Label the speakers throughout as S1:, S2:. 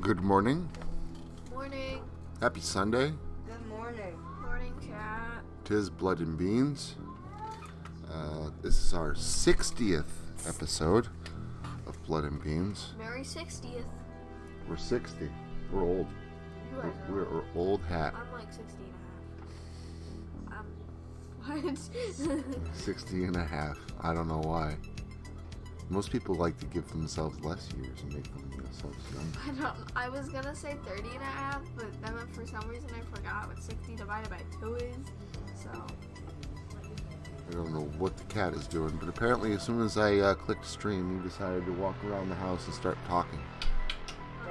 S1: Good morning.
S2: Morning.
S1: Happy Sunday.
S3: Good morning.
S2: Morning, chat.
S1: 'Tis Blood and Beans. This is our 60th episode of Blood and Beans.
S2: Merry 60th.
S1: We're 60. We're old.
S2: You guys are
S1: We're old hat.
S2: I'm like 60 and a half. What?
S1: 60 and a half. I don't know why. Most people like to give themselves less years and make themselves young.
S2: I was gonna say 30 and a half, but then for some reason I forgot what 60 divided by 2 is. So.
S1: I don't know what the cat is doing, but apparently as soon as I clicked stream, he decided to walk around the house and start talking.
S2: You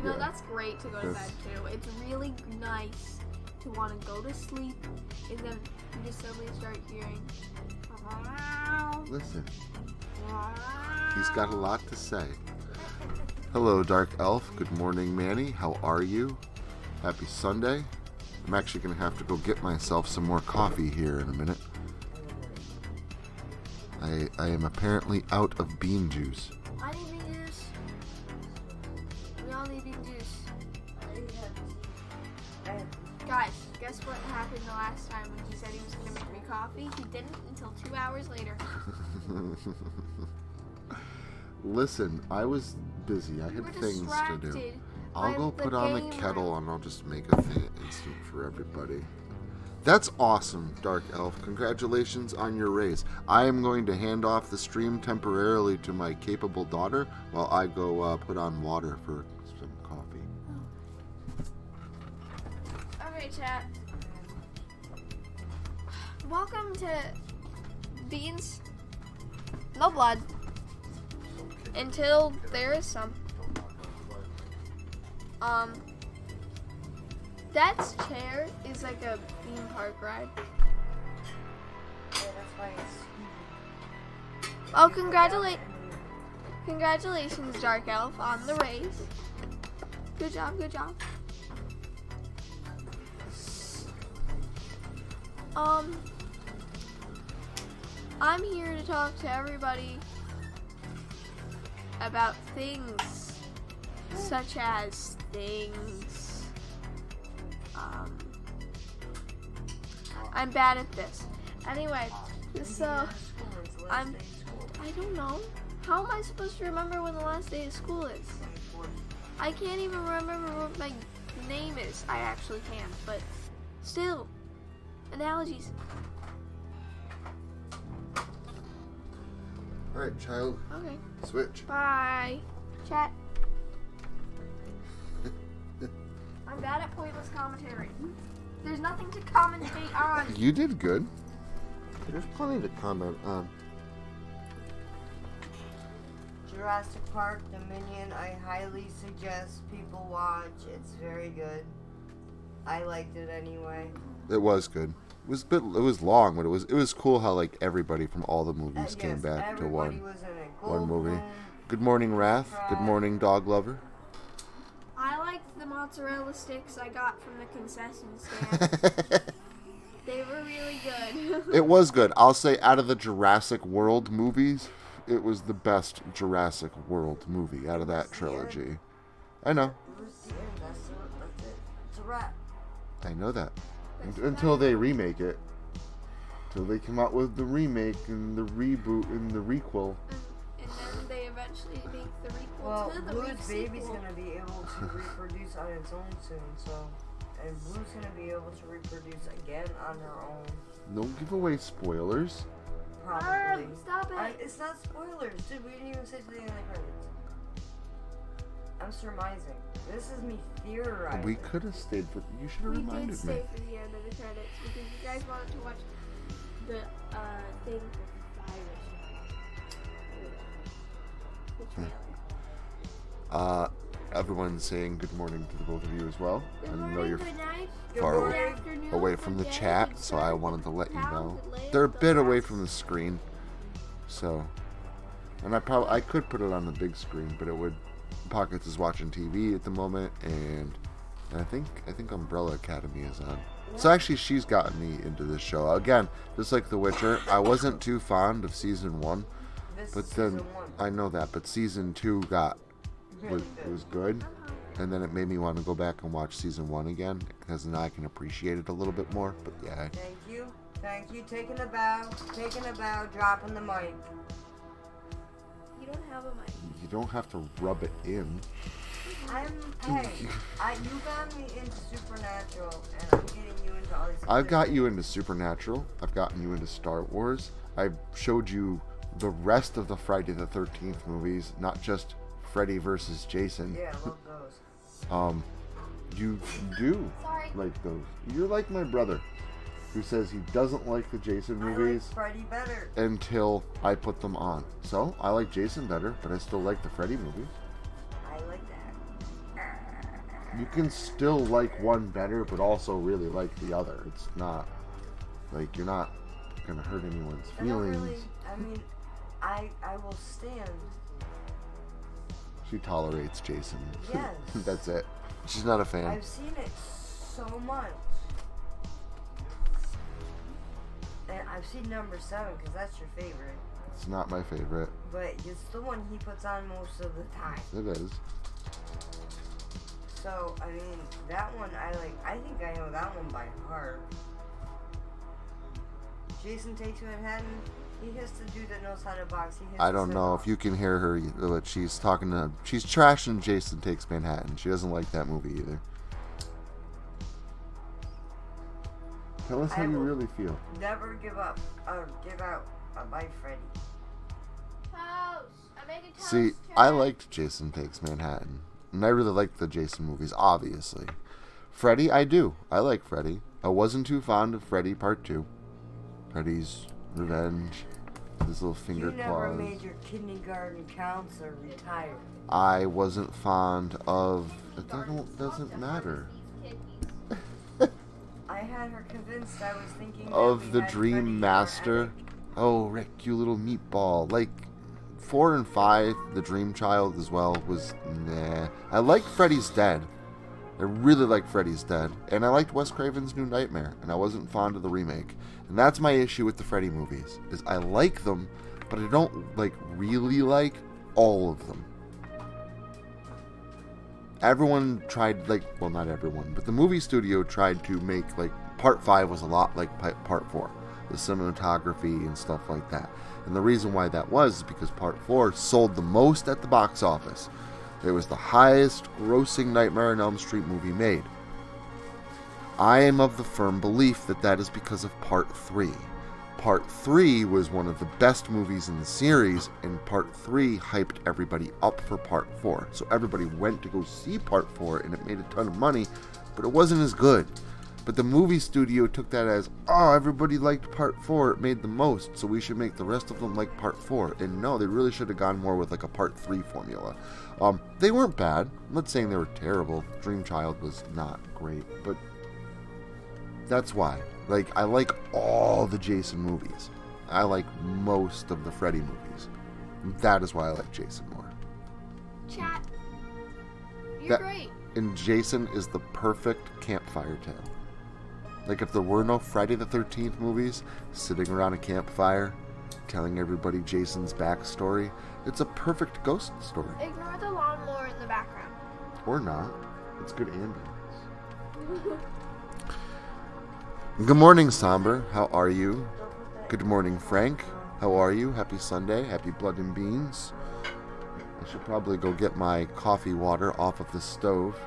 S2: know,
S1: Yeah.
S2: that's great to go to bed too. It's really nice to want to go to sleep and then you just suddenly start hearing.
S1: Listen, he's got a lot to say. Hello, Dark Elf. Good morning, Manny. How are you? Happy Sunday. I'm actually going to have to go get myself some more coffee here in a minute. I am apparently out of bean juice.
S2: I need bean juice. We all need bean juice. Guys, guess what happened the last time when he said he was going to make me coffee? He didn't until 2 hours later.
S1: Listen, I was busy. I
S2: We
S1: had
S2: were
S1: things to do.
S2: distracted
S1: I'll
S2: by
S1: go
S2: the
S1: put on the
S2: game
S1: kettle
S2: room.
S1: and I'll just make a thing instant for everybody. That's awesome, Dark Elf. Congratulations on your raise. I am going to hand off the stream temporarily to my capable daughter while I go put on water for some coffee.
S2: Okay, chat. Welcome to Beans. No blood. Until there is some. That chair is like a theme park ride.
S3: Yeah, that's why it's
S2: Oh, congratulations, Dark Elf, on the raise. Good job, good job. I'm here to talk to everybody about things, such as things. I'm bad at this. Anyway, so I don't know. How am I supposed to remember when the last day of school is? I can't even remember what my name is. I actually can, but still, analogies.
S1: Alright, child.
S2: Okay.
S1: Switch.
S2: Bye. Chat. I'm bad at pointless commentary. There's nothing to commentate on.
S1: You did good. There's plenty to comment on.
S3: Jurassic Park Dominion. I highly suggest people watch. It's very good. I liked it anyway.
S1: It was good. It was long, but it was cool how like everybody from all the movies came
S3: Yes,
S1: back to
S3: everybody
S1: one
S3: was in it.
S1: one movie.
S3: Goldblum,
S1: Good morning, Wrath. Good morning, Dog Lover.
S2: I liked the mozzarella sticks I got from the concession stand. They were really good.
S1: It was good. I'll say out of the Jurassic World movies, it was the best Jurassic World movie out of that trilogy. I know.
S3: it was the end. That's it. It's a wrap.
S1: I know that. Until they remake it. Until they come out with the remake and the reboot and the requel.
S2: And then they eventually make the requel
S3: Well,
S2: to the
S3: Blue's baby's
S2: sequel.
S3: gonna be able to reproduce on its own soon, so. And Blue's gonna be able to reproduce again on her own.
S1: Don't give away spoilers.
S3: Probably.
S2: Stop it.
S3: It's not spoilers, dude. We didn't even say to the end of the credits. I'm surmising. This is me theorizing.
S1: We could have stayed, but you should have
S2: We did
S1: reminded me.
S2: stay for the end of the credits because you guys wanted to watch the thing for the trailer.
S1: Everyone's saying good morning to the both of you as well.
S2: Good
S1: I
S2: morning,
S1: know you're
S2: good night,
S1: far
S2: good
S1: away,
S2: afternoon,
S1: away from the
S2: good day,
S1: chat,
S2: good
S1: so I
S2: sun,
S1: wanted to let you
S2: good
S1: know.
S2: pound, good land,
S1: They're a
S2: good
S1: bit away
S2: rest.
S1: from the screen, so. And I could put it on the big screen, but it would. Pockets is watching TV at the moment, and I think Umbrella Academy is on. So actually, she's gotten me into this show. Again, just like The Witcher, I wasn't too fond of season 1,
S3: This
S1: but
S3: is
S1: then
S3: season 1.
S1: I know that, but season 2 got
S3: really
S1: it was good. And then it made me want to go back and watch season 1 again, because now I can appreciate it a little bit more. But yeah.
S3: Thank you. Taking a bow, dropping the mic.
S2: You don't have a mic.
S1: You don't have to rub it in.
S3: You got me into Supernatural, and I'm getting you into all these.
S1: I've got you into Supernatural. I've gotten you into Star Wars. I've showed you the rest of the Friday the 13th movies, not just Freddy versus Jason.
S3: Yeah, I love those.
S1: You do
S2: Sorry.
S1: like those. You're like my brother, who says he doesn't like the Jason movies
S3: I like Freddy better.
S1: until I put them on. So, I like Jason better, but I still like the Freddy movies.
S3: I like that.
S1: You can still like one better, but also really like the other. It's not, like, you're not gonna hurt anyone's feelings.
S3: I will stand.
S1: She tolerates Jason.
S3: Yes.
S1: That's it. She's not a fan.
S3: I've seen it so much. And I've seen number 7 because that's your favorite.
S1: It's not my favorite.
S3: But it's the one he puts on most of the time.
S1: It is.
S3: So, I mean, that one I like. I think I know that one by heart. Jason Takes Manhattan. He hits the dude that knows how to box.
S1: I don't know if you can hear her, but she's talking to. She's trashing Jason Takes Manhattan. She doesn't like that movie either. Tell us how you really feel.
S3: Never give up or give out by Freddy.
S2: Toast. I'm making toast.
S1: See, I liked Jason Takes Manhattan. And I really liked the Jason movies, obviously. Freddy, I do. I like Freddy. I wasn't too fond of Freddy Part 2. Freddy's Revenge. His little finger
S3: You never
S1: claws.
S3: made your kindergarten counselor retire.
S1: I wasn't fond of... It doesn't matter.
S3: I had her convinced I was thinking
S1: Of
S3: that
S1: the
S3: we had
S1: Dream
S3: Freddy
S1: Master.
S3: Attic.
S1: Oh, Rick, you little meatball. Like, 4 and 5, The Dream Child as well, was nah. I liked Freddy's Dead. I really liked Freddy's Dead. And I liked Wes Craven's New Nightmare. And I wasn't fond of the remake. And that's my issue with the Freddy movies. Is I like them, but I don't, like, really like all of them. Everyone tried, like, well, not everyone, but the movie studio tried to make, like, Part 5 was a lot like Part 4. The cinematography and stuff like that. And the reason why that was because Part 4 sold the most at the box office. It was the highest grossing Nightmare on Elm Street movie made. I am of the firm belief that that is because of Part 3. Part 3 was one of the best movies in the series, and Part 3 hyped everybody up for Part 4. So everybody went to go see Part 4, and it made a ton of money, but it wasn't as good. But the movie studio took that as, oh, everybody liked Part 4, it made the most, so we should make the rest of them like Part 4. And no, they really should have gone more with like a Part 3 formula. They weren't bad. I'm not saying they were terrible. Dream Child was not great, but that's why. Like, I like all the Jason movies. I like most of the Freddy movies. That is why I like Jason more.
S2: Chat. You're great.
S1: And Jason is the perfect campfire tale. Like, if there were no Friday the 13th movies, sitting around a campfire, telling everybody Jason's backstory, it's a perfect ghost story.
S2: Ignore the lawnmower in the background.
S1: Or not. It's good ambience. Good morning, Somber. How are you? Good morning, Frank. How are you? Happy Sunday. Happy Blood and Beans. I should probably go get my coffee water off of the stove.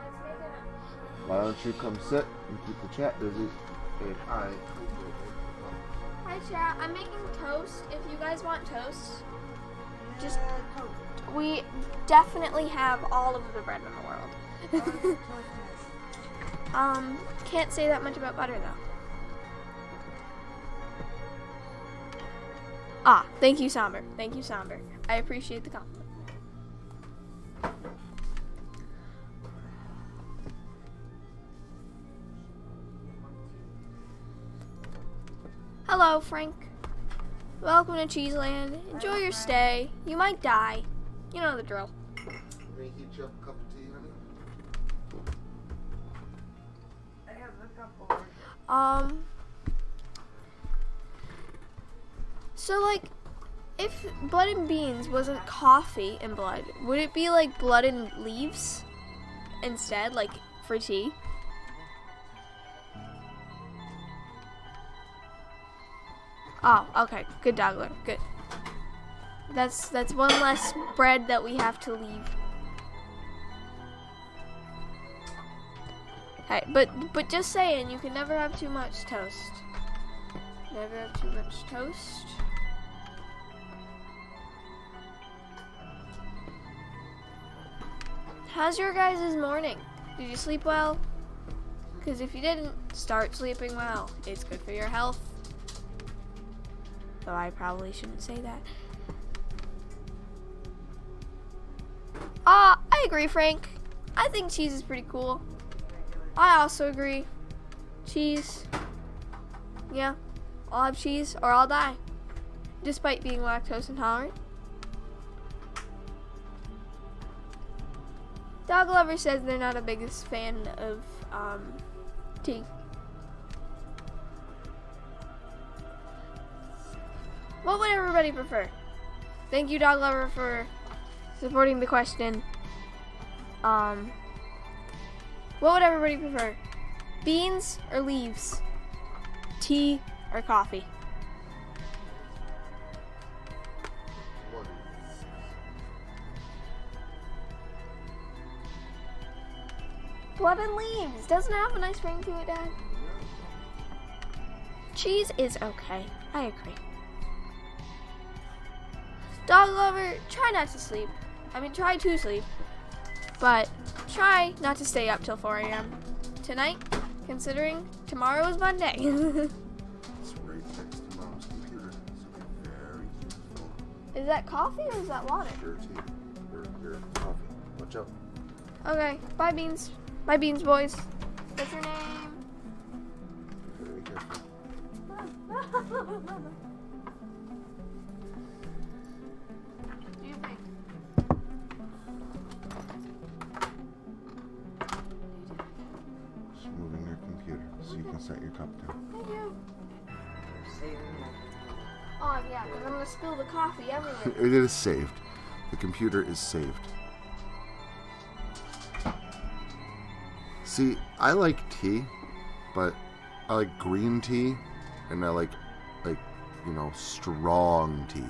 S1: Why don't you come sit and keep the chat busy? Hey, hi.
S2: Hi, chat. I'm making toast. If you guys want toast, just... We definitely have all of the bread in the world. Can't say that much about butter, though. Ah, thank you, Somber. Thank you, Somber. I appreciate the compliment. Hello, Frank. Welcome to Cheeseland. Enjoy your stay. You might die. You know the drill.
S1: May I heat you up a cup of tea, honey?
S3: I have a couple.
S2: So, like, if blood and beans wasn't coffee and blood, would it be like blood and leaves instead, like for tea? Oh, okay. Good, Dogler. Good. That's one less bread that we have to leave. Hey, but just saying, you can never have too much toast. Never have too much toast. How's your guys' morning? Did you sleep well? Because if you didn't, start sleeping well. It's good for your health. Though I probably shouldn't say that. I agree, Frank. I think cheese is pretty cool. I also agree. Cheese. Yeah, I'll have cheese or I'll die. Despite being lactose intolerant. Dog Lover says they're not a biggest fan of tea. What would everybody prefer? Thank you, Dog Lover, for supporting the question. What would everybody prefer? Beans or leaves? Tea or coffee? Blood and leaves. Doesn't it have a nice ring to it, Dad? Cheese is okay. I agree. Dog Lover, try not to sleep. I mean, try to sleep. But try not to stay up till 4 a.m. tonight, considering tomorrow is Monday.
S1: It's right next to Mom's computer. It's very useful.
S2: Is that coffee or is that water?
S1: Your tea. Your coffee. Watch out.
S2: Okay, bye Beans. Bye Beans, boys. What's your name?
S1: Very careful.
S2: What do you think?
S1: Just moving your computer so you can set your cup down.
S2: Thank you. Oh yeah, because I'm gonna spill the coffee everywhere.
S1: It is saved. The computer is saved. See, I like tea, but I like green tea, and I like strong tea,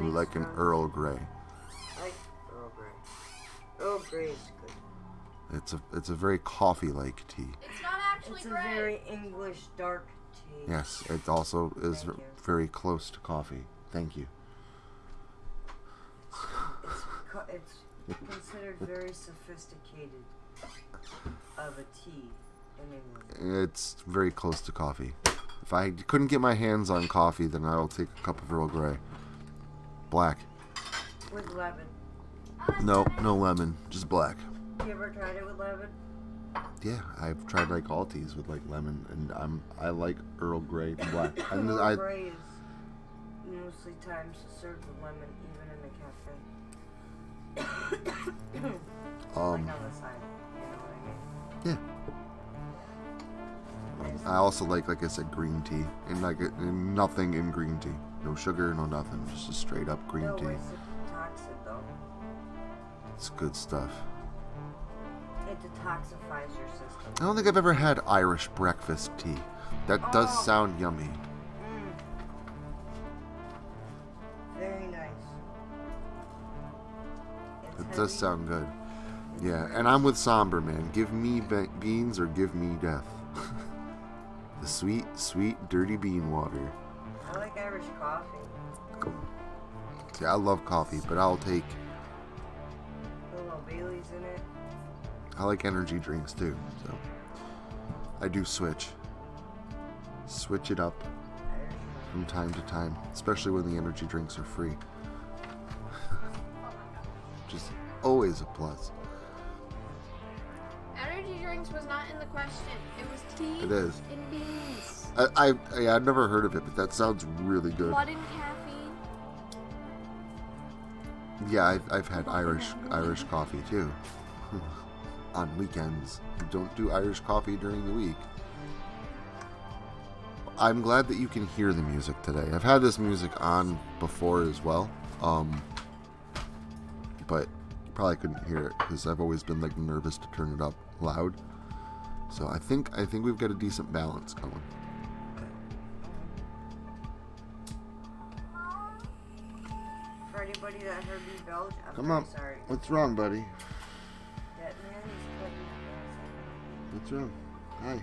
S1: like an Earl Grey.
S3: I like Earl Grey. Earl Grey is good.
S1: It's a very coffee-like tea.
S2: It's not actually
S3: It's a
S2: great.
S3: very English dark tea.
S1: Yes, it also is
S3: Thank you.
S1: very close to coffee. Thank you.
S3: It's considered very sophisticated of a tea in England.
S1: It's very close to coffee. If I couldn't get my hands on coffee, then I'll take a cup of Earl Grey. Black.
S3: With lemon.
S1: No lemon, just black.
S3: You ever tried it with lemon?
S1: Yeah, I've tried like all teas with like lemon, and I like Earl Grey black. And
S3: Earl Grey is mostly times served with lemon, even in the cafe. Like on the side, you know what I mean?
S1: Yeah. I also like I said, green tea, and nothing in green tea. No sugar, no nothing. Just a straight up green
S3: No,
S1: tea.
S3: it's toxic though.
S1: It's good stuff.
S3: It detoxifies your system.
S1: I don't think I've ever had Irish breakfast tea. That does
S3: Oh.
S1: sound yummy.
S3: Very nice. It's
S1: It does
S3: heavy.
S1: sound good. Yeah, and I'm with Somber, man. Give me beans or give me death. The sweet, sweet, dirty bean water.
S3: I like Irish coffee.
S1: Cool. See, I love coffee, but I'll take...
S3: Put a little Bailey's in it.
S1: I like energy drinks too, so... I do switch. Switch it up
S3: Irish
S1: from time to time, especially when the energy drinks are free. Just always a plus.
S2: Energy drinks was not in the question. It was tea
S1: It is.
S2: and beans.
S1: I've never heard of it, but that sounds really good.
S2: Blood and caffeine.
S1: Yeah, I've had Irish coffee too. On weekends. We don't do Irish coffee during the week. I'm glad that you can hear the music today. I've had this music on before as well, but you probably couldn't hear it because I've always been like nervous to turn it up loud. So I think we've got a decent balance going.
S3: For anybody that heard me belch, I'm
S1: Come
S3: very
S1: on.
S3: sorry.
S1: What's wrong, buddy?
S3: That man is putting
S1: What's wrong? Hi.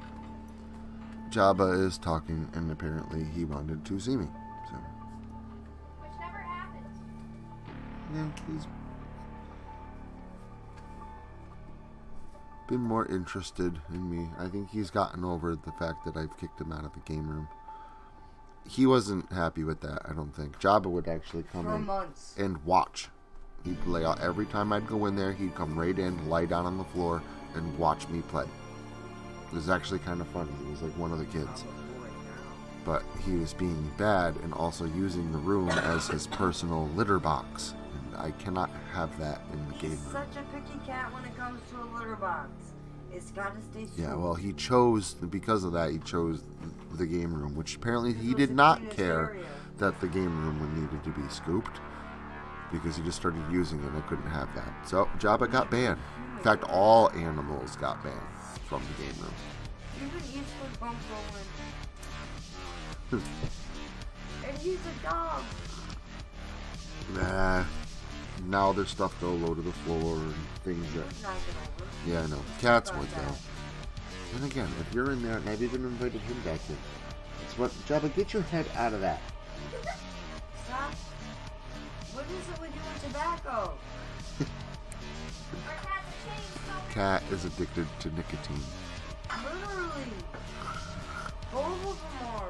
S1: Jabba is talking, and apparently he wanted to see me. So
S2: Which never happened.
S1: yeah, he's been more interested in me. I think he's gotten over the fact that I've kicked him out of the game room. He wasn't happy with that, I don't think. Jabba would actually come
S3: for
S1: in
S3: months.
S1: and watch. He'd lay out every time I'd go in there. He'd come right in, lie down on the floor, and watch me play. It was actually kind of funny. He was like one of the kids, but he was being bad and also using the room as his personal litter box. And I cannot have that in the game
S3: He's
S1: room.
S3: such a picky cat when it comes to a litter box. It's got to stay
S1: Yeah,
S3: scooped.
S1: well, he chose, because of that, he chose the game room, which apparently he did not care that the game room needed to be scooped, because he just started using it and I couldn't have that. So Jabba got banned. In fact, all animals got banned from the game room.
S3: Even Eastwood Bump Rowan. And he's a dog.
S1: Nah. Now there's stuff all over the floor and things that...
S3: Knock it over.
S1: Yeah, I know. Cats would, though. And again, if you're in there, and I've even invited him back in. It's what... Jabba, get your head out of that.
S3: Stop. What is it with you and tobacco?
S2: Our cat's changed so much.
S1: Cat is addicted to nicotine.
S3: Literally. Both of them are.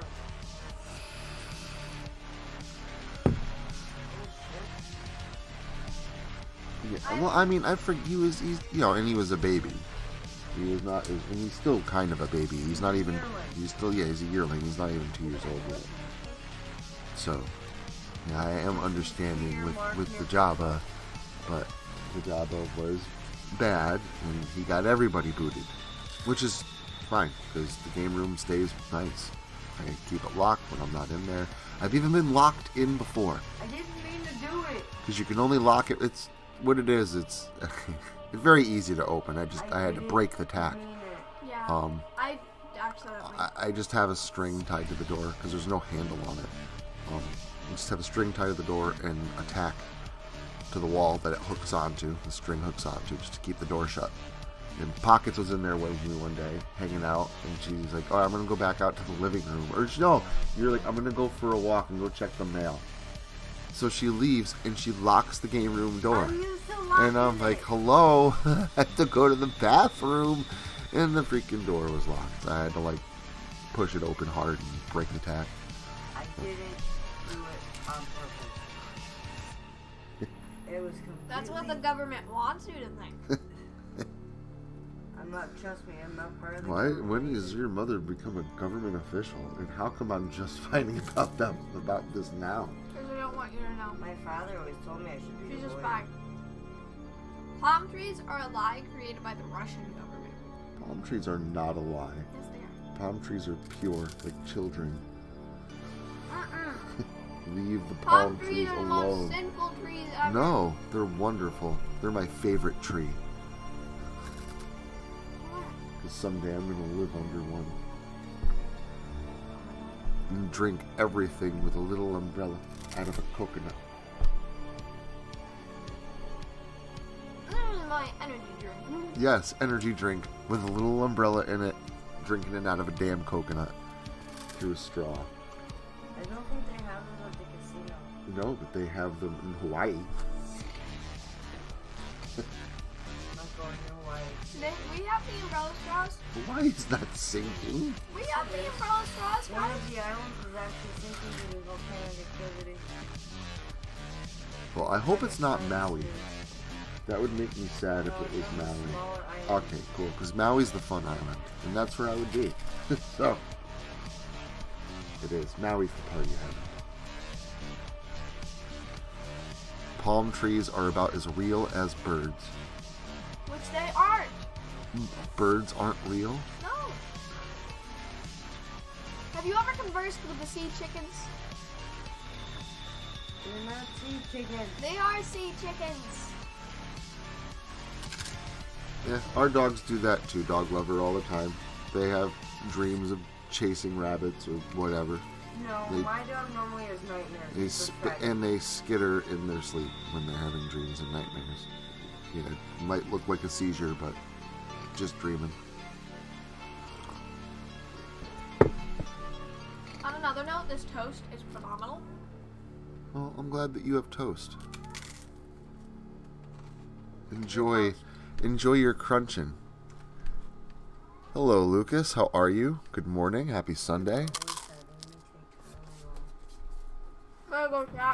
S1: Yeah, well, I mean, he's, and he was a baby. He was not, and he's still kind of a baby. He's not even, he's still, he's a yearling. He's not even 2 years old yet. So, yeah, I am understanding with the Jabba, but the Jabba was bad, and he got everybody booted, which is fine, because the game room stays nice. I can keep it locked when I'm not in there. I've even been locked in before,
S3: I didn't mean to do it.
S1: because you can only lock it, it's, what it is, it's very easy to open. I had to break the tack.
S2: Yeah. I accidentally.
S1: I just have a string tied to the door because there's no handle on it. I just have a string tied to the door and a tack to the wall that it hooks onto. The string hooks onto just to keep the door shut. And Pockets was in there with me one day, hanging out, and she's like, "Oh, I'm gonna go back out to the living room." Or no, you're like, "I'm gonna go for a walk and go check the mail." So she leaves and she locks the game room door.
S3: Are you still locking
S1: And I'm
S3: it?
S1: like, "Hello," I have to go to the bathroom, and the freaking door was locked. I had to like push it open hard and break the tack.
S3: I didn't do it on purpose. It was completely...
S2: That's what the government wants you to think.
S3: I'm not, trust me, I'm not part of the
S1: Why?
S3: government.
S1: When does your mother become a government official? And how come I'm just finding about this now?
S2: Because I don't want you to know.
S3: My father always told me I should be
S2: She's
S3: a
S2: just
S3: lawyer.
S2: back. Palm trees are a lie created by the Russian government.
S1: Palm trees are not a lie.
S2: Yes, they are.
S1: Palm trees are pure, like children. Leave the
S2: Palm
S1: palm
S2: trees
S1: trees
S2: are the
S1: alone.
S2: most sinful trees ever.
S1: No, they're wonderful. They're my favorite tree. Because someday I'm going to live under one. And drink everything with a little umbrella out of a coconut.
S2: My energy drink.
S1: Yes, energy drink with a little umbrella in it. Drinking it out of a damn coconut. Through a straw.
S3: I don't think they have them at the casino.
S1: No, but they have them in Hawaii.
S3: I'm not going to Hawaii.
S2: We have the umbrella straws.
S1: Hawaii's not sinking.
S2: We have the umbrella straws,
S3: One
S2: guys.
S3: of the islands was actually sinking due to volcanic activity.
S1: Well, I hope it's not Maui. That would make me sad if it was Maui.
S3: Smaller island.
S1: Okay, cool. Because Maui's the fun island. And that's where I would be. So. It is. Maui's the party island. Palm trees are about as real as birds.
S2: Which they aren't.
S1: Birds aren't real?
S2: No. Have you ever conversed with the sea chickens?
S3: They're not sea chickens.
S2: They are sea chickens.
S1: Yeah, our dogs do that too, dog lover, all the time. They have dreams of chasing rabbits or whatever.
S3: No, my dog normally has nightmares.
S1: And they skitter in their sleep when they're having dreams and nightmares. Yeah, it might look like a seizure, but just dreaming.
S2: On another note, this toast is phenomenal.
S1: Well, I'm glad that you have toast. Enjoy your crunching. Hello, Lucas. How are you? Good morning. Happy Sunday.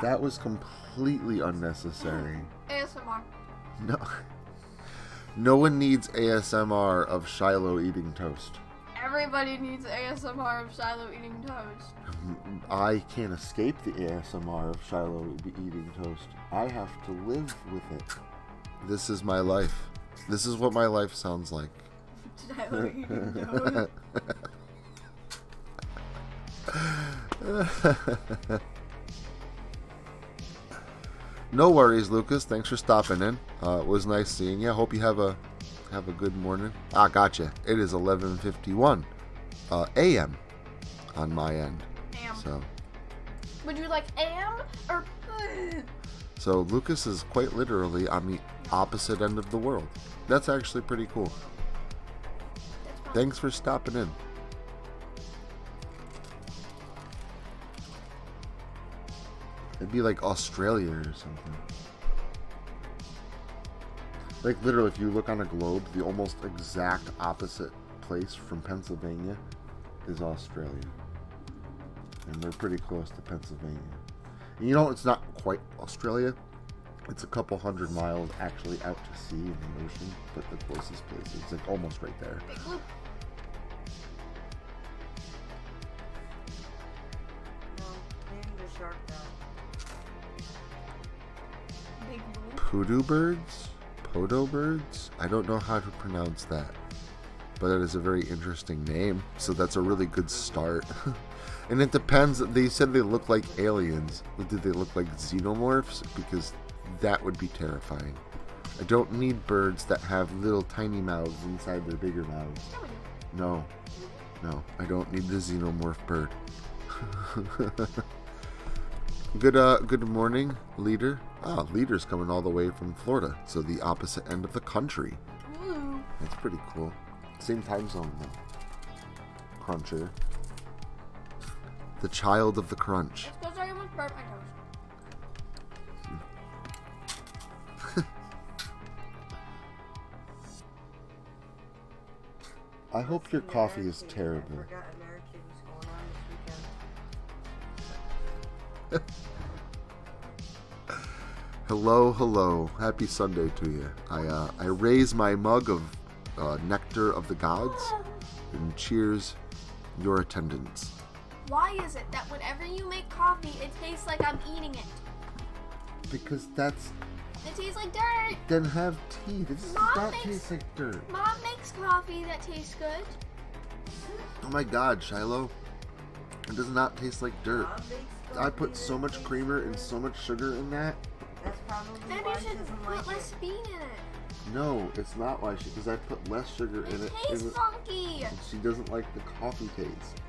S1: That was completely unnecessary.
S2: ASMR.
S1: No. No one needs ASMR of Shiloh eating toast.
S2: Everybody needs ASMR of Shiloh eating toast.
S1: I can't escape the ASMR of Shiloh eating toast. I have to live with it. This is my life. This is what my life sounds like.
S2: Shiloh eating toast.
S1: No worries, Lucas. Thanks for stopping in. It was nice seeing you. Hope you have a good morning. Gotcha. It is 11:51 a.m. on my end.
S2: Am.
S1: So.
S2: Would you like am or?
S1: So Lucas is quite literally on the opposite end of the world. That's actually pretty cool. Thanks for stopping in. It'd be like Australia or something. Like literally, if you look on a globe, the almost exact opposite place from Pennsylvania is Australia. And they're pretty close to Pennsylvania. And you know, it's not quite Australia. It's a couple hundred miles actually out to sea in the ocean, but the closest place is like almost right there.
S2: Big loop.
S3: No, name the shark that.
S2: Big loop.
S1: Poodoo birds? Podo birds? I don't know how to pronounce that. But it is a very interesting name, so that's a really good start. And it depends. They said they look like aliens. Did they look like xenomorphs? Because that would be terrifying. I don't need birds that have little tiny mouths inside their bigger mouths. No, I don't need the xenomorph bird. Good morning, Leader. Leader's coming all the way from Florida, so the opposite end of the country.
S2: Ooh.
S1: That's pretty cool. Same time zone though. Cruncher. The child of the crunch.
S2: It's because I almost burnt my toast.
S1: I hope your coffee is terrible.
S3: I forgot American was going on this weekend.
S1: Hello. Happy Sunday to you. I raise my mug of nectar of the gods and cheers your attendance.
S2: Why is it that whenever you make coffee, it tastes like I'm eating it?
S1: Because that's...
S2: It tastes like dirt.
S1: Then have tea. This does
S2: Mom
S1: not
S2: makes-
S1: taste like dirt.
S2: Mom makes coffee that tastes good.
S1: Oh my god, Shiloh. It does not taste like dirt.
S3: Mom makes
S1: I put
S3: coffee
S1: so
S3: that
S1: much
S3: tastes
S1: creamer
S3: good.
S1: and so much sugar in that.
S3: That's probably
S2: Maybe
S3: why
S2: you
S3: she
S2: should
S3: doesn't
S2: put
S3: like
S2: less
S3: it.
S2: bean in it.
S1: No, it's not why she... Because I put less sugar in
S2: It
S1: it.
S2: tastes
S1: and
S2: funky.
S1: she doesn't like the coffee taste.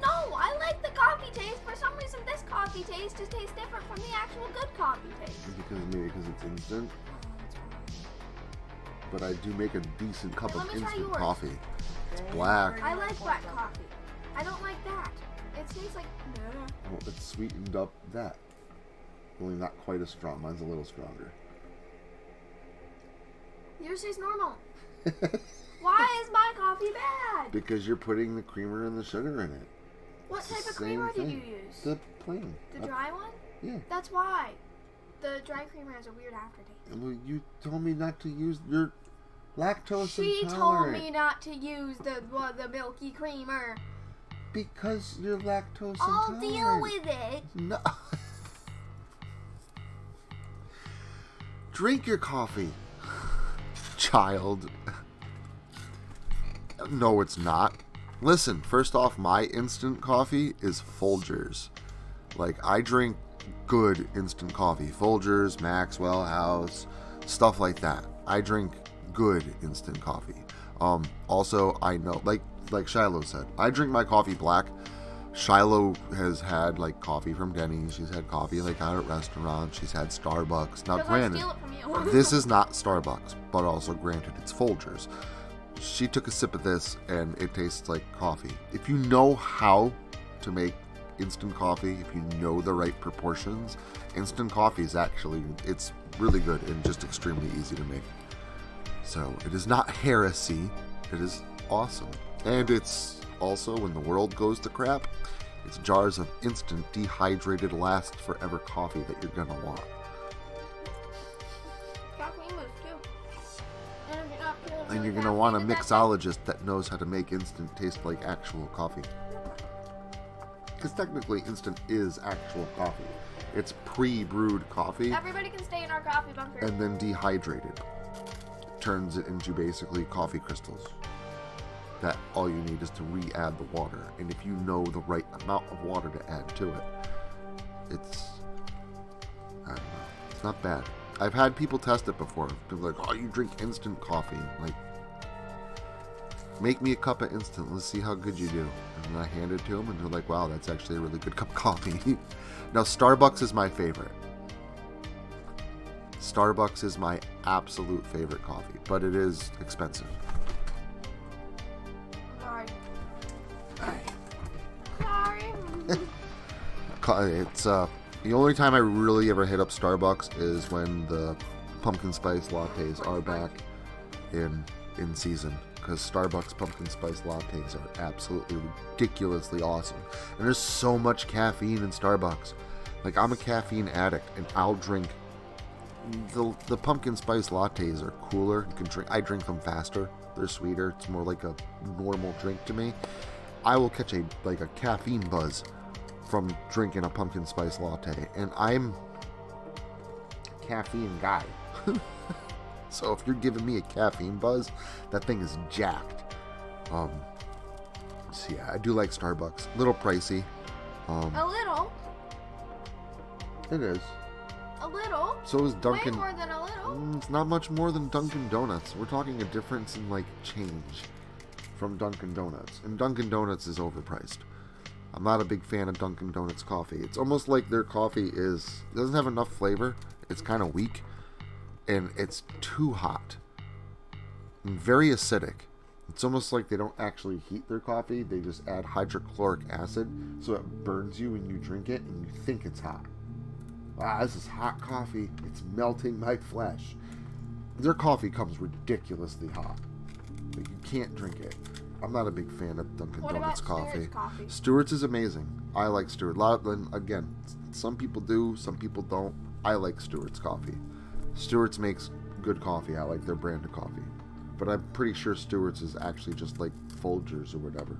S2: No, I like the coffee taste. For some reason, this coffee taste just tastes different from the actual good coffee taste.
S1: Because it's instant. But I do make a decent cup
S2: Let
S1: of
S2: me try
S1: instant
S2: yours.
S1: coffee. It's
S3: Okay.
S1: black.
S2: I like black coffee. I don't like that. It tastes like...
S1: Well, it's sweetened up that. Only not quite as strong. Mine's a little stronger.
S2: Yours tastes normal. Why is my coffee bad?
S1: Because you're putting the creamer and the sugar in it.
S2: What
S1: It's the
S2: type of
S1: same
S2: creamer did you
S1: thing.
S2: use?
S1: The plain.
S2: The dry one?
S1: Yeah.
S2: That's why. The dry creamer has a weird aftertaste.
S1: Well, you told me not to use your lactose
S2: She
S1: intolerant.
S2: told me not to use the milky creamer.
S1: Because you're lactose
S2: I'll
S1: intolerant.
S2: deal with it.
S1: No. Drink your coffee, child. No, it's not. Listen, first off, my instant coffee is Folgers. Like, I drink good instant coffee. Folgers, Maxwell House, stuff like that. I drink good instant coffee. Also, I know, like Shiloh said, I drink my coffee black. Shiloh has had, like, coffee from Denny's. She's had coffee, like, out at restaurants. She's had Starbucks. Now, granted, this is not Starbucks, but also, granted, it's Folgers. She took a sip of this, and it tastes like coffee. If you know how to make instant coffee, if you know the right proportions, instant coffee is actually, it's really good and just extremely easy to make. So, it is not heresy. It is awesome. And it's also, when the world goes to crap, it's jars of instant, dehydrated, last forever coffee that you're gonna want. And you're gonna want a mixologist that knows how to make instant taste like actual coffee. Because technically, instant is actual coffee. It's pre-brewed coffee.
S2: Everybody can stay in our coffee bunker.
S1: And then dehydrated. Turns it into basically coffee crystals. That all you need is to re-add the water. And if you know the right amount of water to add to it, it's, I don't know, it's not bad. I've had people test it before. People are like, oh, you drink instant coffee. Like, make me a cup of instant. Let's see how good you do. And then I hand it to them, and they're like, wow, that's actually a really good cup of coffee. Now, Starbucks is my favorite. Starbucks is my absolute favorite coffee, but it is expensive.
S2: Sorry.
S1: It's the only time I really ever hit up Starbucks is when the pumpkin spice lattes are back in season, because Starbucks pumpkin spice lattes are absolutely ridiculously awesome. And there's so much caffeine in Starbucks. Like, I'm a caffeine addict, and I'll drink the pumpkin spice lattes are cooler. I drink them faster. They're sweeter. It's more like a normal drink to me. I will catch a caffeine buzz from drinking a pumpkin spice latte, and I'm a caffeine guy. So if you're giving me a caffeine buzz, that thing is jacked. So yeah, I do like Starbucks. A little pricey.
S2: A little.
S1: It is.
S2: A little.
S1: So is Dunkin'.
S2: Way more than a little.
S1: It's not much more than Dunkin' Donuts. We're talking a difference in, like, change from Dunkin' Donuts. And Dunkin' Donuts is overpriced. I'm not a big fan of Dunkin' Donuts coffee. It's almost like their coffee doesn't have enough flavor. It's kind of weak. And it's too hot. And very acidic. It's almost like they don't actually heat their coffee. They just add hydrochloric acid, so it burns you when you drink it, and you think it's hot. Ah, this is hot coffee. It's melting my flesh. Their coffee comes ridiculously hot. Like, you can't drink it. I'm not a big fan of Dunkin' Donuts coffee. Stewart's is amazing. I like Stewart. Again, some people do, some people don't. I like Stewart's coffee. Stewart's makes good coffee. I like their brand of coffee. But I'm pretty sure Stewart's is actually just like Folgers or whatever.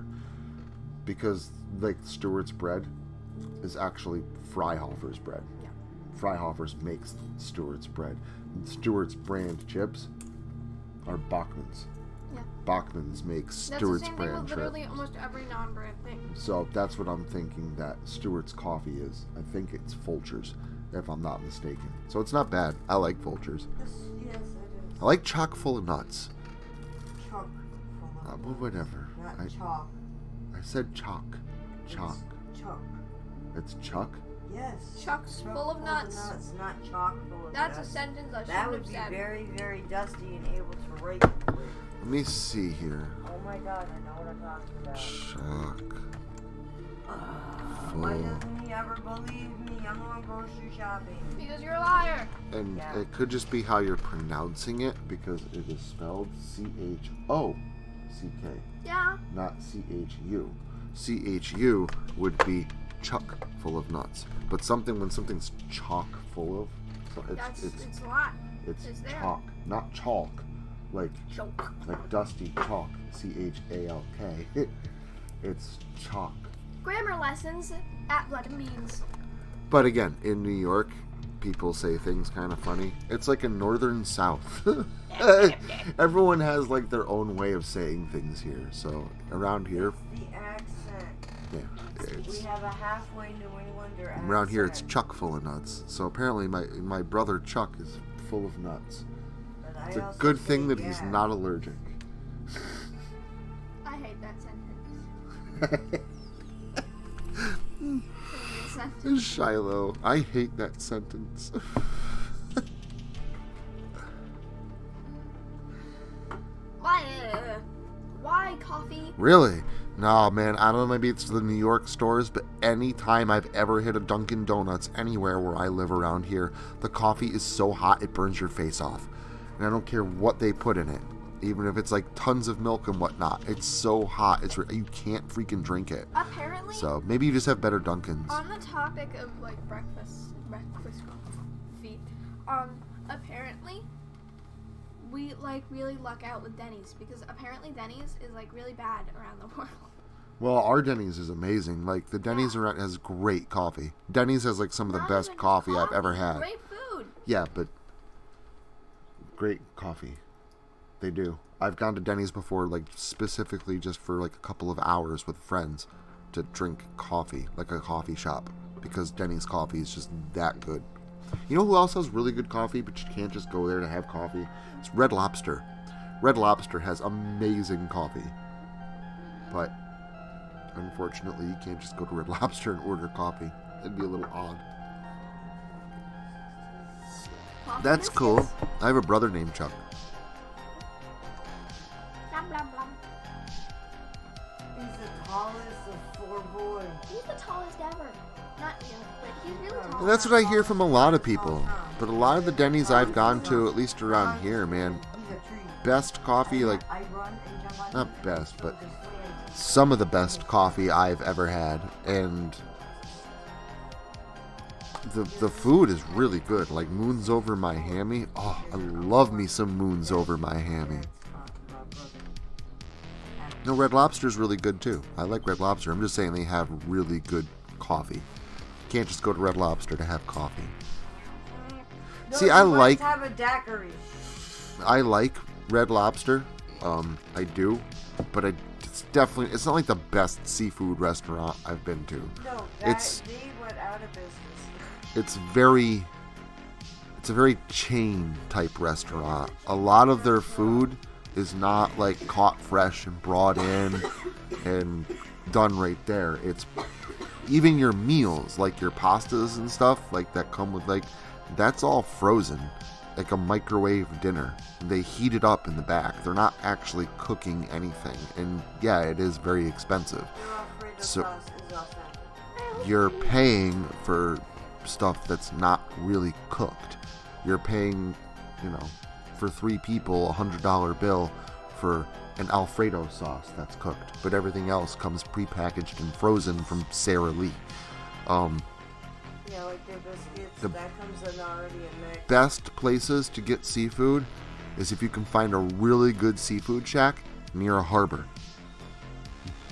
S1: Because, like, Stewart's bread is actually Freihofer's bread.
S2: Yeah.
S1: Freihofer's makes Stewart's bread. And Stewart's brand chips are Bachman's.
S2: Yeah.
S1: Bachman's makes Stewart's
S2: brand chips. That's the same
S1: brand
S2: thing with literally
S1: chips.
S2: almost every non-brand thing.
S1: So that's what I'm thinking that Stewart's coffee is. I think it's Folgers, if I'm not mistaken. So it's not bad. I like Folgers.
S3: Yes, it is.
S1: I like chock full of nuts.
S3: Chock.
S1: Well, whatever.
S3: Not chalk.
S1: I said chalk. Chalk.
S3: It's chalk.
S1: It's chuck?
S3: Yes.
S2: Chock's full of nuts.
S3: Not chock full of
S2: That's
S3: nuts.
S2: a sentence I
S3: That
S2: shouldn't
S3: would
S2: have
S3: be
S2: said.
S3: very, very dusty and able to rape.
S1: Let me see here.
S3: Oh my god, I know what I'm talking about.
S1: Chock.
S3: Why doesn't he ever believe me? I'm going grocery shopping.
S2: Because you're a liar.
S1: And
S3: Yeah.
S1: it could just be how you're pronouncing it, because it is spelled C-H-O-C-K,
S2: Yeah.
S1: not C-H-U. C-H-U would be chuck full of nuts. But when something's chock full of, so
S2: It's a lot.
S1: it's
S2: it's there.
S1: chalk, not chalk, like
S2: Choke.
S1: dusty chalk, C-H-A-L-K. It's chalk.
S2: Grammar lessons at Blood and Beans.
S1: But again, in New York, people say things kind of funny. It's like a northern south. Everyone has like their own way of saying things here. So around here,
S3: The accent.
S1: yeah,
S3: We have a halfway New Englander accent.
S1: around here it's chock full of nuts. So apparently my brother Chuck is full of nuts.
S3: But I
S1: It's a
S3: also
S1: good
S3: say
S1: thing that he's
S3: yeah.
S1: not allergic.
S2: I hate that sentence.
S1: Shiloh, I hate that sentence.
S2: Why coffee?
S1: Really? Nah, man, I don't know, maybe it's the New York stores, but any time I've ever hit a Dunkin' Donuts anywhere where I live around here, the coffee is so hot it burns your face off. And I don't care what they put in it, even if it's like tons of milk and whatnot. It's so hot, you can't freaking drink it.
S2: Apparently,
S1: So maybe you just have better Dunkins.
S2: on the topic of like breakfast coffee, apparently we like really luck out with Denny's because apparently Denny's is like really bad around the world.
S1: Well, our Denny's is amazing. Like, the Denny's around has great coffee. Denny's has like some of the
S2: Not
S1: best
S2: even
S1: coffee I've ever had.
S2: Great food.
S1: Yeah, but great coffee. They do. I've gone to Denny's before, like, specifically just for, like, a couple of hours with friends to drink coffee, like a coffee shop, because Denny's coffee is just that good. You know who else has really good coffee, but you can't just go there to have coffee? It's Red Lobster. Red Lobster has amazing coffee. But, unfortunately, you can't just go to Red Lobster and order coffee. It'd be a little odd.
S2: Coffee
S1: That's
S2: biscuits.
S1: cool. I have a brother named Chuck.
S2: Blah, blah, blah.
S3: He's the tallest of 4 boys.
S2: He's the tallest ever. Not you, but he's really tall.
S1: And that's what I hear from a lot of people. But a lot of the Denny's I've gone to, at least around here, man,
S3: He's a tree.
S1: best coffee, like,
S3: I run and jump on
S1: not best, but
S3: just lands.
S1: some of the best coffee I've ever had. And the food is really good. Like, Moons Over My Hammy. Oh, I love me some Moons Over My Hammy. No, Red Lobster's really good too. I like Red Lobster. I'm just saying they have really good coffee. You can't just go to Red Lobster to have coffee.
S3: No,
S1: See,
S3: you
S1: I
S3: must
S1: like
S3: have a daiquiri.
S1: Red Lobster. I do, but it's not like the best seafood restaurant I've been to.
S3: No,
S1: They
S3: went out of business.
S1: It's a very chain type restaurant. A lot of their food is not like caught fresh and brought in and done right there. It's even your meals, like your pastas and stuff like that come with, like, that's all frozen, like a microwave dinner. They heat it up in the back. They're not actually cooking anything. And yeah, it is very expensive. So you're paying for stuff that's not really cooked. You're paying, for 3 people, $100 bill for an Alfredo sauce that's cooked, but everything else comes prepackaged and frozen from Sara Lee.
S3: Yeah, like their biscuits,
S1: The
S3: that comes in already in mix.
S1: Best places to get seafood is if you can find a really good seafood shack near a harbor.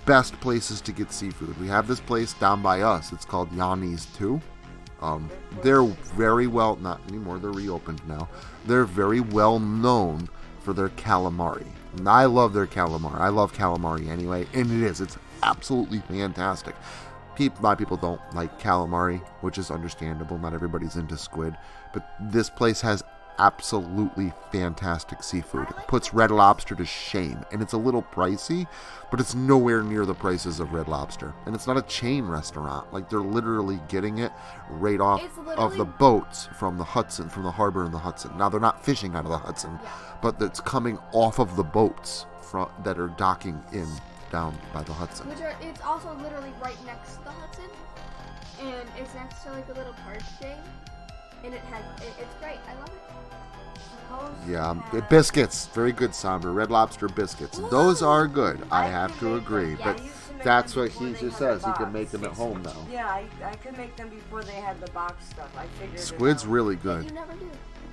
S1: Best places to get seafood. We have this place down by us. It's called Yanni's 2. They're very well, not anymore, they're reopened now. They're very well known for their calamari. And I love their calamari. I love calamari anyway, and it's absolutely fantastic. A lot of people don't like calamari, which is understandable. Not everybody's into squid. But this place has absolutely fantastic seafood. It puts Red Lobster to shame. And it's a little pricey, but it's nowhere near the prices of Red Lobster. And it's not a chain restaurant. Like, they're literally getting it right off of the boats from the Hudson, from the harbor in the Hudson. Now, they're not fishing out of the Hudson, but it's coming off of the boats that are docking in down by the Hudson.
S2: It's also literally right next to the Hudson, and it's next to like a little park thing, and it's great. I love it.
S1: Yeah, the biscuits, very good, Somber. Red Lobster biscuits. Those are good, I have to agree. But that's what he just says. He can make them at home now.
S3: Yeah, I could make them before they had the box stuff. I figured
S1: Squid's
S3: it out.
S1: really good.
S2: You never do.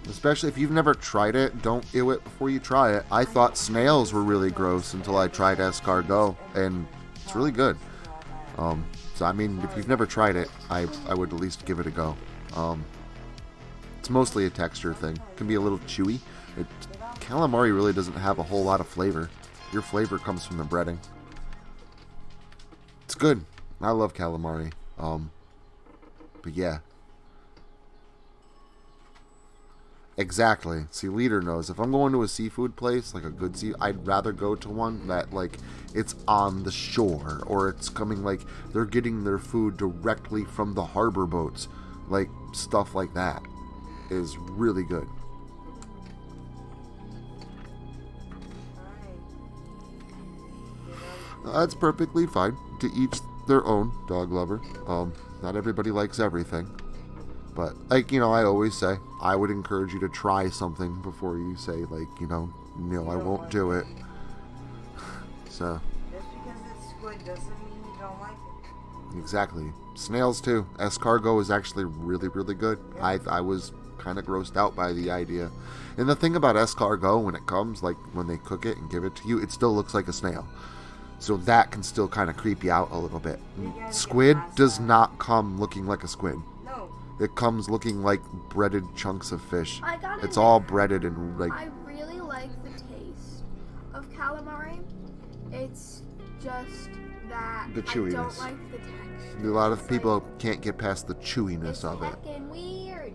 S1: Especially if you've never tried it, don't ew it before you try it. I thought snails were really gross until I tried escargot, and it's really good. So, I mean, if you've never tried it, I would at least give it a go. It's mostly a texture thing. It can be a little chewy. Calamari really doesn't have a whole lot of flavor. Your flavor comes from the breading. It's good. I love calamari. But yeah. Exactly. See, Leader knows. If I'm going to a seafood place, like a good I'd rather go to one that, like, it's on the shore, or it's coming, like, they're getting their food directly from the harbor boats. Like, stuff like that is really good. That's perfectly fine. To each their own, dog lover. Not everybody likes everything. But, like, you know, I always say, I would encourage you to try something before you say, like, I won't do it. So.
S3: Just because it's squid doesn't mean you don't like it.
S1: Exactly. Snails, too. Escargot is actually really, really good. Yeah. I was kind of grossed out by the idea. And the thing about escargot, when it comes, like, when they cook it and give it to you, it still looks like a snail. So that can still kind of creep you out a little bit. Squid does not come looking like a squid. It comes looking like breaded chunks of fish. It's all breaded and like...
S2: I really like the taste of calamari. It's just that
S1: the chewiness.
S2: I don't like the texture.
S1: A lot of people can't get past the chewiness of it.
S2: It's fucking weird.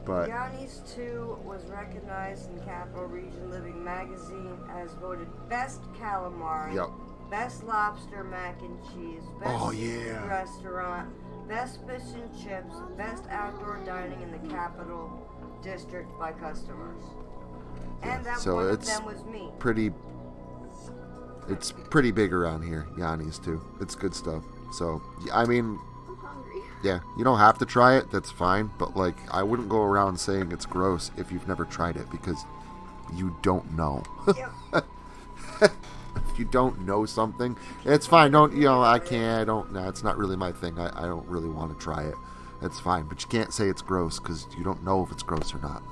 S1: But
S3: Yanni's 2 was recognized in Capital Region Living magazine as voted best calamari,
S1: yep.
S3: best lobster mac and cheese, best seafood restaurant, best fish and chips, best outdoor dining in the Capital District by customers. And that
S1: so
S3: one of them was me.
S1: It's pretty big around here, Yanni's too. It's good stuff. So, I mean,
S2: I'm hungry.
S1: Yeah, you don't have to try it, that's fine. But, like, I wouldn't go around saying it's gross if you've never tried it, because you don't know.
S3: Yep.
S1: If you don't know something, it's fine. No, it's not really my thing. I don't really want to try it. That's fine. But you can't say it's gross because you don't know if it's gross or not.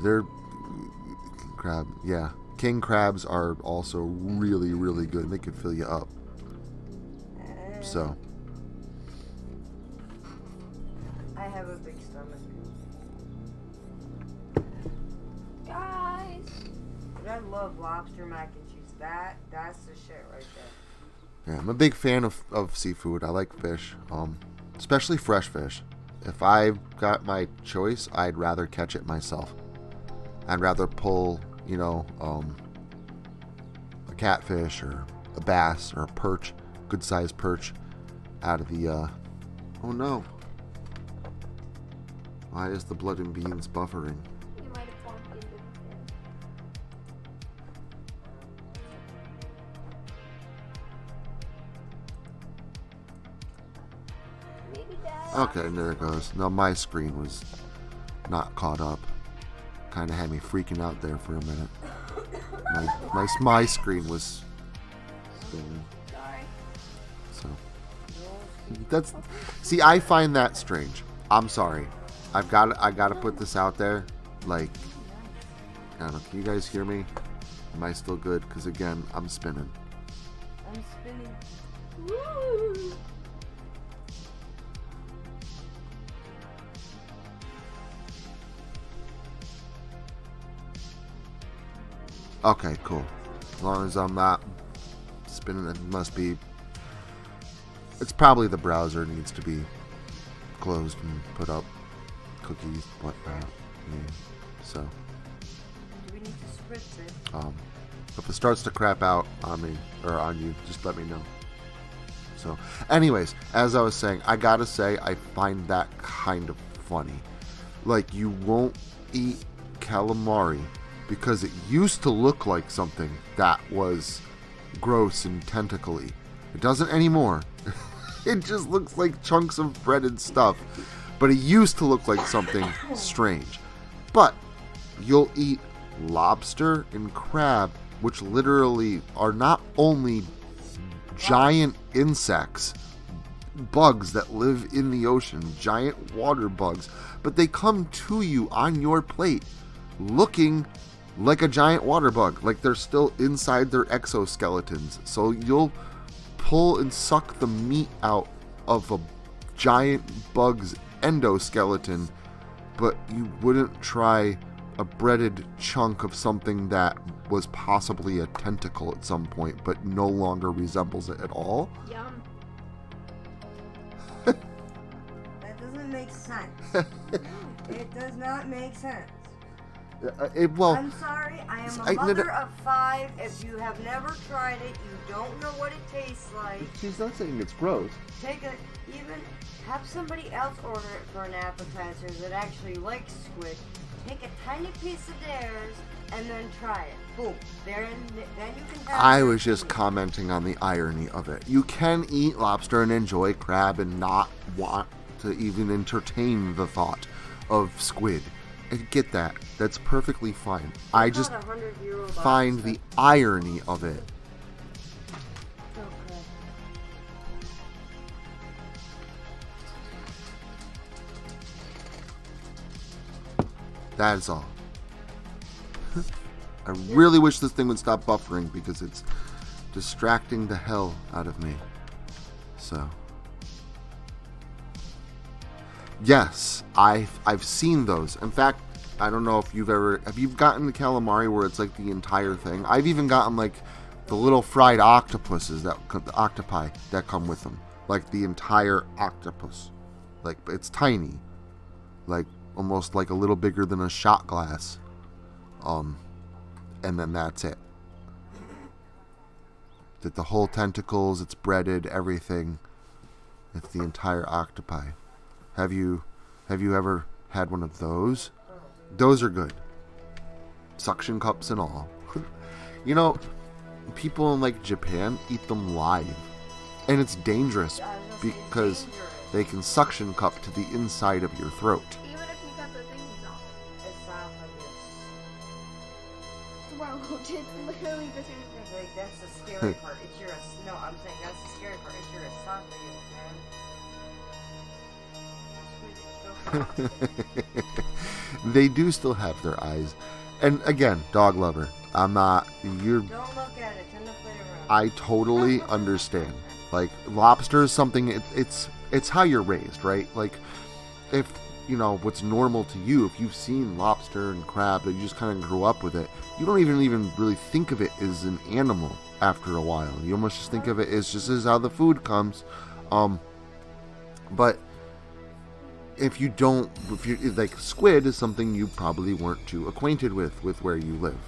S1: They're crab. Yeah, king crabs are also really, really good. They could fill you up. So.
S3: I have a big stomach.
S2: Guys.
S3: But I love lobster mac and cheese. That's the shit right there.
S1: Yeah, I'm a big fan of seafood. I like fish, especially fresh fish. If I've got my choice, I'd rather catch it myself. I'd rather pull, a catfish or a bass or a perch, good sized perch, out of the, oh no. Why is the blood and beans buffering?
S2: You might have bumped into the thing. Maybe Dad.
S1: Okay, there it goes. No, my screen was not caught up. Kind of had me freaking out there for a minute. My screen was spinning.
S2: Sorry.
S1: So see, I find that strange. I'm sorry. I gotta put this out there. Like, I don't know. Can you guys hear me? Am I still good? Because again, I'm spinning.
S3: I'm spinning.
S2: Woo!
S1: Okay, cool. As long as I'm not spinning, it must be. It's probably the browser needs to be closed and put up cookies, whatnot. Yeah. So.
S3: Do we need to spritz it?
S1: If it starts to crap out on me or on you, just let me know. So, anyways, as I was saying, I gotta say I find that kind of funny. Like, you won't eat calamari because it used to look like something that was gross and tentacly. It doesn't anymore. It just looks like chunks of breaded stuff. But it used to look like something strange. But you'll eat lobster and crab, which literally are not only giant insects, bugs that live in the ocean, giant water bugs, but they come to you on your plate looking like a giant water bug, like they're still inside their exoskeletons. So you'll pull and suck the meat out of a giant bug's endoskeleton, but you wouldn't try a breaded chunk of something that was possibly a tentacle at some point, but no longer resembles it at all.
S2: Yum.
S3: That doesn't make sense. It does not make sense.
S1: Well,
S3: I'm sorry, I am a mother of 5. If you have never tried it, you don't know what it tastes like.
S1: She's not saying it's gross.
S3: Have somebody else order it for an appetizer that actually likes squid. Take a tiny piece of theirs and then try it. Boom. Then you can have
S1: I was just commenting on the irony of it. You can eat lobster and enjoy crab and not want to even entertain the thought of squid. I get that. That's perfectly fine. I just find the irony of it.
S3: Okay.
S1: That is all. I really wish this thing would stop buffering because it's distracting the hell out of me. So, yes, I've seen those. In fact, I don't know if have you gotten the calamari where it's like the entire thing? I've even gotten like the little fried octopuses the octopi that come with them, like the entire octopus. Like it's tiny, like almost like a little bigger than a shot glass. And then that's it. That the whole tentacles, it's breaded, everything. It's the entire octopi. Have you ever had one of those? Those are good. Suction cups and all. You know, people in like Japan eat them live. And it's dangerous because they can suction cup to the inside of your throat.
S2: Even if you got the thingies off.
S3: Esophagus.
S2: Wow, it's literally the same thing.
S3: Like, that's the scary part. It's your no, I'm saying that's the scary part. It's your esophagus, man.
S1: They do still have their eyes. And again, dog lover. I'm not. You're.
S3: Don't look at it. Turn the plate around.
S1: I totally understand. Like lobster is something. It's how you're raised, right? Like if you know what's normal to you. If you've seen lobster and crab, that you just kind of grew up with it. You don't even really think of it as an animal after a while. You almost just think of it as just as how the food comes. But if you like squid is something you probably weren't too acquainted with where you lived.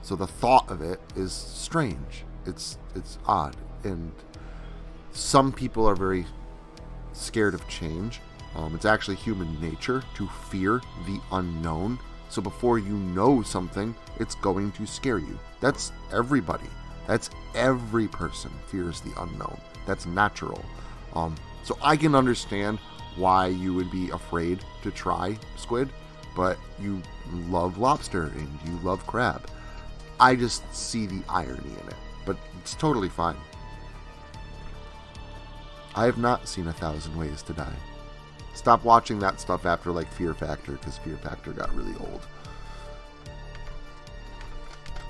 S1: So the thought of it is strange. It's odd, and some people are very scared of change. It's actually human nature to fear the unknown. So before you know something, it's going to scare you. That's everybody. That's every person fears the unknown. That's natural. So I can understand why you would be afraid to try squid, but you love lobster and you love crab. I just see the irony in it, but it's totally fine. I have not seen 1,000 Ways to Die. Stop watching that stuff after like Fear Factor, because Fear Factor got really old.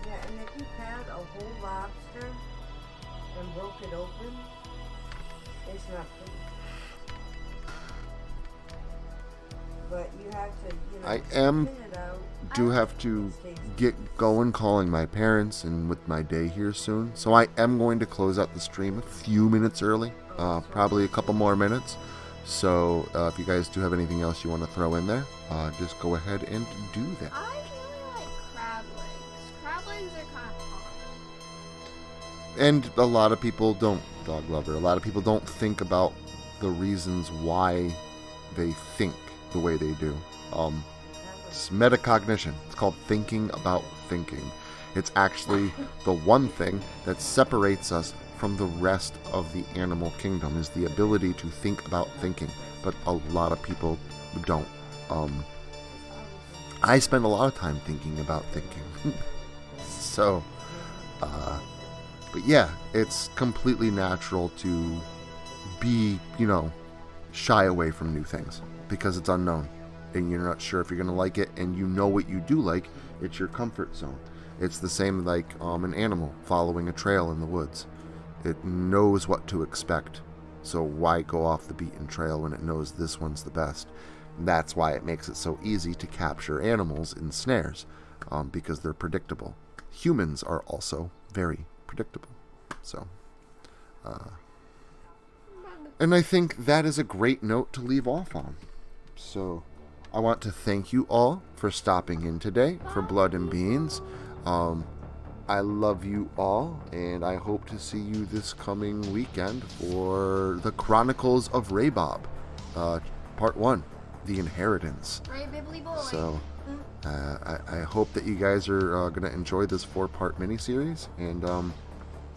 S3: Yeah, and if you had a whole lobster and broke it open, it's not pretty. But you have to,
S1: I
S3: clean it out.
S1: do have to get going calling my parents and with my day here soon. So I am going to close out the stream a few minutes early, probably a couple more minutes. So if you guys do have anything else you want to throw in there, just go ahead and do that.
S2: I really like crab legs. Crab legs are kind of fun.
S1: And a lot of people don't, dog lover, a lot of people don't think about the reasons why they think the way they do. It's metacognition. It's called thinking about thinking. It's actually the one thing that separates us from the rest of the animal kingdom, is the ability to think about thinking. But a lot of people don't. I spend a lot of time thinking about thinking. So, but yeah, it's completely natural to be, shy away from new things because it's unknown and you're not sure if you're going to like it, and you know what you do like. It's your comfort zone. It's the same like an animal following a trail in the woods. It knows what to expect. So why go off the beaten trail when it knows this one's the best? That's why it makes it so easy to capture animals in snares, because they're predictable. Humans are also very predictable. So, and I think that is a great note to leave off on. So, I want to thank you all for stopping in today for Blood and Beans. I love you all, and I hope to see you this coming weekend for the Chronicles of Raybob, Part 1, The Inheritance.
S2: Ray Bibbly Boy.
S1: So, I hope that you guys are going to enjoy this 4-part miniseries, and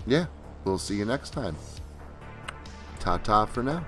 S1: yeah, we'll see you next time. Ta-ta for now.